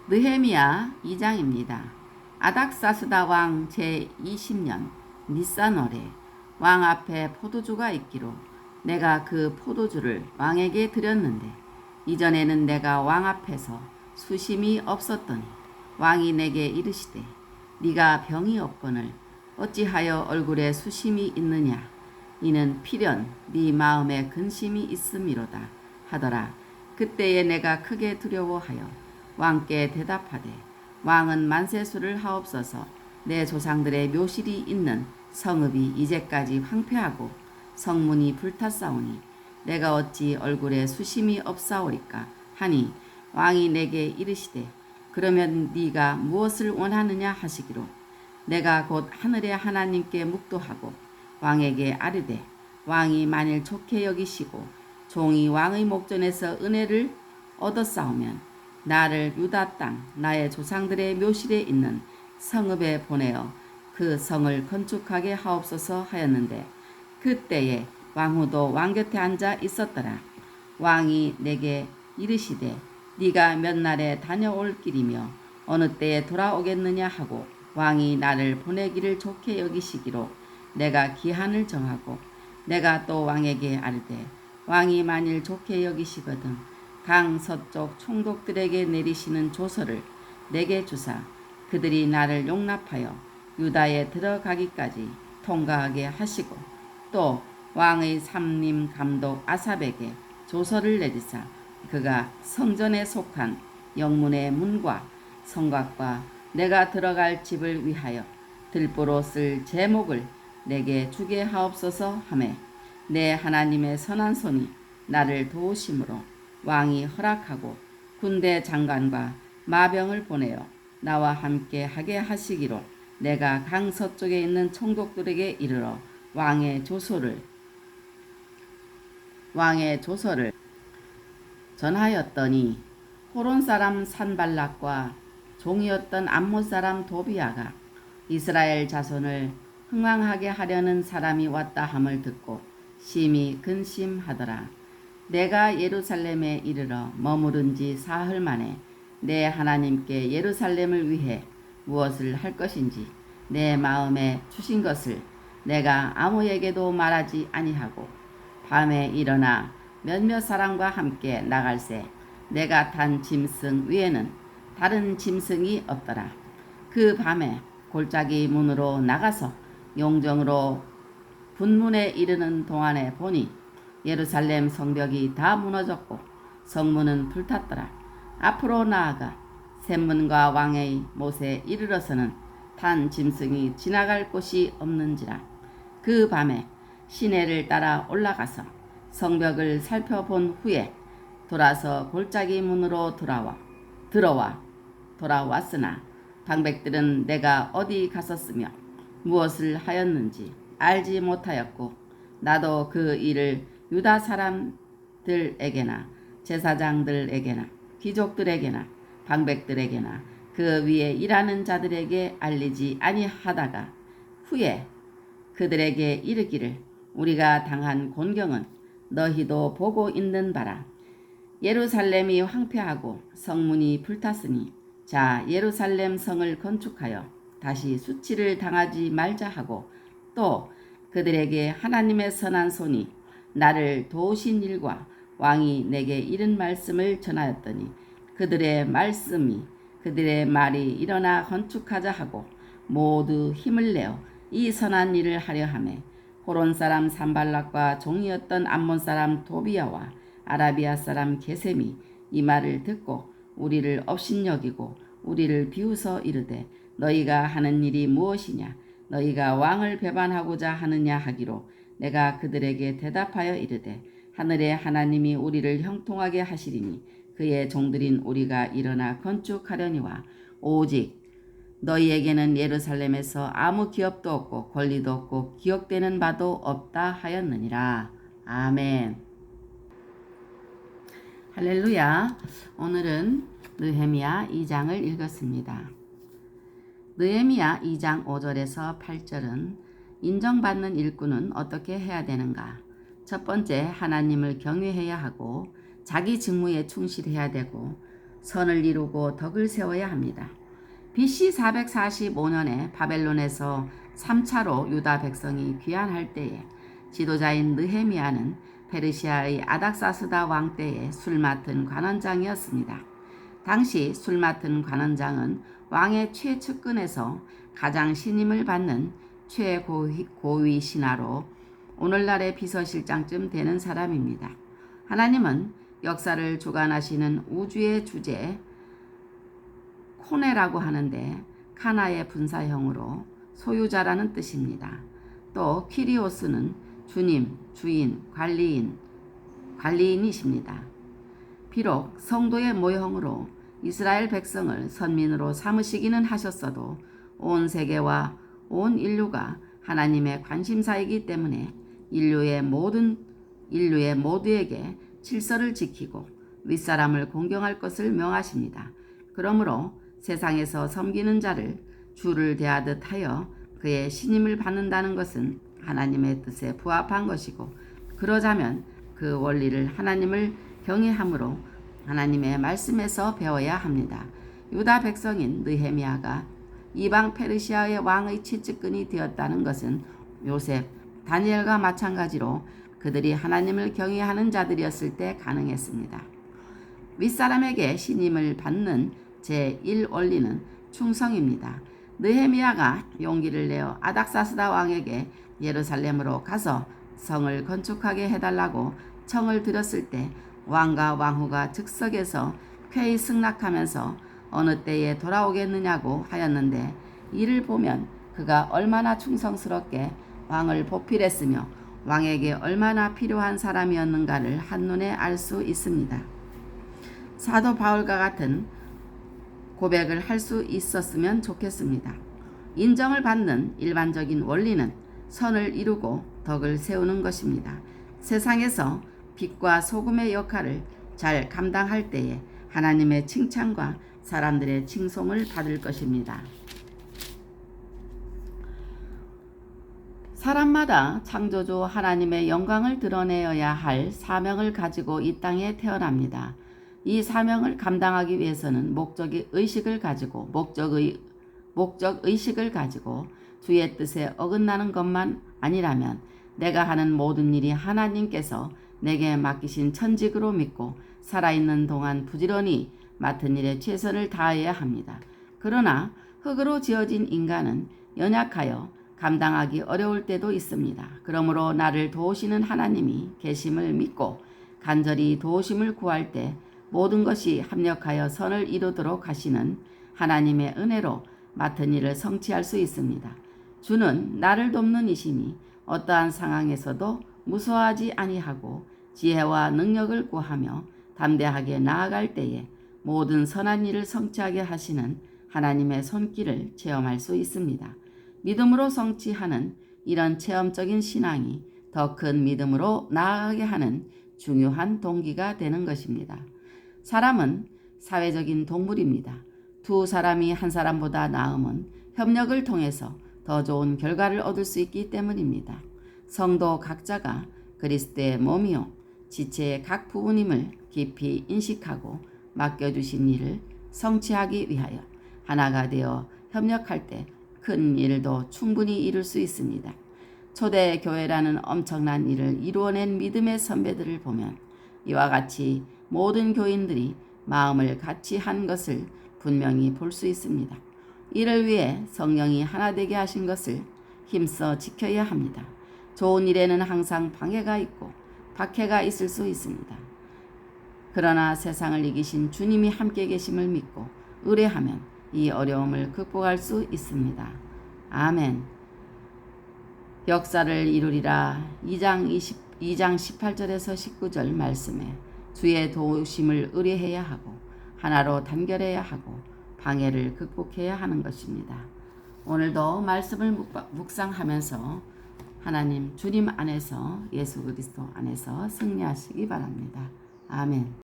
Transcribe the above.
느헤미야 2장입니다. 아닥사스다 왕 제20년 니산월에 왕 앞에 포도주가 있기로 내가 그 포도주를 왕에게 드렸는데 이전에는 내가 왕 앞에서 수심이 없었더니 왕이 내게 이르시되 네가 병이 없거늘 어찌하여 얼굴에 수심이 있느냐 이는 필연 네 마음에 근심이 있음이로다 하더라. 그때에 내가 크게 두려워하여 왕께 대답하되 왕은 만세수를 하옵소서. 내 조상들의 묘실이 있는 성읍이 이제까지 황폐하고 성문이 불탔사오니 내가 어찌 얼굴에 수심이 없사오리까 하니 왕이 내게 이르시되 그러면 네가 무엇을 원하느냐 하시기로 내가 곧 하늘의 하나님께 묵도하고 왕에게 아뢰되 왕이 만일 좋게 여기시고 종이 왕의 목전에서 은혜를 얻었사오면 나를 유다 땅 나의 조상들의 묘실에 있는 성읍에 보내어 그 성을 건축하게 하옵소서 하였는데 그때에 왕후도 왕 곁에 앉아 있었더라. 왕이 내게 이르시되 네가 몇 날에 다녀올 길이며 어느 때에 돌아오겠느냐 하고 왕이 나를 보내기를 좋게 여기시기로 내가 기한을 정하고 내가 또 왕에게 아뢰되 왕이 만일 좋게 여기시거든 강 서쪽 총독들에게 내리시는 조서를 내게 주사 그들이 나를 용납하여 유다에 들어가기까지 통과하게 하시고 또 왕의 삼림 감독 아삽에게 조서를 내리사 그가 성전에 속한 영문의 문과 성곽과 내가 들어갈 집을 위하여 들보로 쓸 제목을 내게 주게 하옵소서 하매 내 하나님의 선한 손이 나를 도우심으로 왕이 허락하고 군대 장관과 마병을 보내어 나와 함께 하게 하시기로 내가 강 서쪽에 있는 총독들에게 이르러 왕의 조서를 전하였더니 호론 사람 산발락과 종이었던 암몬 사람 도비아가 이스라엘 자손을 흥왕하게 하려는 사람이 왔다 함을 듣고 심히 근심하더라. 내가 예루살렘에 이르러 머무른 지 사흘 만에 내 하나님께 예루살렘을 위해 무엇을 할 것인지 내 마음에 주신 것을 내가 아무에게도 말하지 아니하고 밤에 일어나 몇몇 사람과 함께 나갈새 내가 탄 짐승 위에는 다른 짐승이 없더라. 그 밤에 골짜기 문으로 나가서 용정으로 분문에 이르는 동안에 보니 예루살렘 성벽이 다 무너졌고 성문은 불탔더라. 앞으로 나아가 샘문과 왕의 못에 이르러서는 탄 짐승이 지나갈 곳이 없는지라. 그 밤에 시내를 따라 올라가서 성벽을 살펴본 후에 돌아서 골짜기 문으로 돌아왔으나 방백들은 내가 어디 갔었으며 무엇을 하였는지 알지 못하였고 나도 그 일을 유다 사람들에게나 제사장들에게나 귀족들에게나 방백들에게나 그 위에 일하는 자들에게 알리지 아니하다가 후에 그들에게 이르기를 우리가 당한 곤경은 너희도 보고 있는 바라. 예루살렘이 황폐하고 성문이 불탔으니 자 예루살렘 성을 건축하여 다시 수치를 당하지 말자 하고 또 그들에게 하나님의 선한 손이 나를 도우신 일과 왕이 내게 이른 말씀을 전하였더니 그들의 말이 일어나 건축하자 하고 모두 힘을 내어 이 선한 일을 하려 하매 호론 사람 산발락과 종이었던 암몬 사람 도비아와 아라비아 사람 게셈이 이 말을 듣고 우리를 업신여기고 우리를 비웃어 이르되 너희가 하는 일이 무엇이냐 너희가 왕을 배반하고자 하느냐 하기로 내가 그들에게 대답하여 이르되 하늘의 하나님이 우리를 형통하게 하시리니 그의 종들인 우리가 일어나 건축하려니와 오직 너희에게는 예루살렘에서 아무 기업도 없고 권리도 없고 기억되는 바도 없다 하였느니라. 아멘. 할렐루야. 오늘은 느헤미야 2장을 읽었습니다. 느헤미야 2장 5절에서 8절은 인정받는 일꾼은 어떻게 해야 되는가? 첫 번째, 하나님을 경외해야 하고 자기 직무에 충실해야 되고 선을 이루고 덕을 세워야 합니다. BC 445년에 바벨론에서 3차로 유다 백성이 귀환할 때에 지도자인 느헤미야는 페르시아의 아닥사스다 왕 때에 술 맡은 관원장이었습니다. 당시 술 맡은 관원장은 왕의 최측근에서 가장 신임을 받는 최고위 신하로 오늘날의 비서실장쯤 되는 사람입니다. 하나님은 역사를 주관하시는 우주의 주제 코네라고 하는데 카나의 분사형으로 소유자라는 뜻입니다. 또 퀴리오스는 주님, 주인, 관리인이십니다. 비록 성도의 모형으로 이스라엘 백성을 선민으로 삼으시기는 하셨어도 온 세계와 온 인류가 하나님의 관심사이기 때문에 인류의 모두에게 질서를 지키고 윗사람을 공경할 것을 명하십니다. 그러므로 세상에서 섬기는 자를 주를 대하듯 하여 그의 신임을 받는다는 것은 하나님의 뜻에 부합한 것이고, 그러자면 그 원리를 하나님을 경외함으로 하나님의 말씀에서 배워야 합니다. 유다 백성인 느헤미야가 이방 페르시아의 왕의 채찍근이 되었다는 것은 요셉, 다니엘과 마찬가지로 그들이 하나님을 경외하는 자들이었을 때 가능했습니다. 윗사람에게 신임을 받는 제1원리는 충성입니다. 느헤미야가 용기를 내어 아닥사스다 왕에게 예루살렘으로 가서 성을 건축하게 해달라고 청을 드렸을 때 왕과 왕후가 즉석에서 쾌히 승낙하면서 어느 때에 돌아오겠느냐고 하였는데, 이를 보면 그가 얼마나 충성스럽게 왕을 보필했으며 왕에게 얼마나 필요한 사람이었는가를 한눈에 알 수 있습니다. 사도 바울과 같은 고백을 할 수 있었으면 좋겠습니다. 인정을 받는 일반적인 원리는 선을 이루고 덕을 세우는 것입니다. 세상에서 빛과 소금의 역할을 잘 감당할 때에 하나님의 칭찬과 사람들의 칭송을 받을 것입니다. 사람마다 창조주 하나님의 영광을 드러내어야 할 사명을 가지고 이 땅에 태어납니다. 이 사명을 감당하기 위해서는 목적의식을 가지고 주의 뜻에 어긋나는 것만 아니라면 내가 하는 모든 일이 하나님께서 내게 맡기신 천직으로 믿고 살아있는 동안 부지런히 맡은 일에 최선을 다해야 합니다. 그러나 흙으로 지어진 인간은 연약하여 감당하기 어려울 때도 있습니다. 그러므로 나를 도우시는 하나님이 계심을 믿고 간절히 도우심을 구할 때 모든 것이 합력하여 선을 이루도록 하시는 하나님의 은혜로 맡은 일을 성취할 수 있습니다. 주는 나를 돕는 이시니 어떠한 상황에서도 무서워하지 아니하고 지혜와 능력을 구하며 담대하게 나아갈 때에 모든 선한 일을 성취하게 하시는 하나님의 손길을 체험할 수 있습니다. 믿음으로 성취하는 이런 체험적인 신앙이 더 큰 믿음으로 나아가게 하는 중요한 동기가 되는 것입니다. 사람은 사회적인 동물입니다. 두 사람이 한 사람보다 나음은 협력을 통해서 더 좋은 결과를 얻을 수 있기 때문입니다. 성도 각자가 그리스도의 몸이요 지체의 각 부분임을 깊이 인식하고 맡겨주신 일을 성취하기 위하여 하나가 되어 협력할 때 큰 일도 충분히 이룰 수 있습니다. 초대 교회라는 엄청난 일을 이루어낸 믿음의 선배들을 보면 이와 같이 모든 교인들이 마음을 같이 한 것을 분명히 볼 수 있습니다. 이를 위해 성령이 하나 되게 하신 것을 힘써 지켜야 합니다. 좋은 일에는 항상 방해가 있고 박해가 있을 수 있습니다. 그러나 세상을 이기신 주님이 함께 계심을 믿고 의뢰하면 이 어려움을 극복할 수 있습니다. 아멘. 역사를 이루리라 2장 18절에서 19절 말씀에 주의 도우심을 의뢰해야 하고 하나로 단결해야 하고 방해를 극복해야 하는 것입니다. 오늘도 말씀을 묵상하면서 하나님 주님 안에서 예수 그리스도 안에서 승리하시기 바랍니다. 아멘.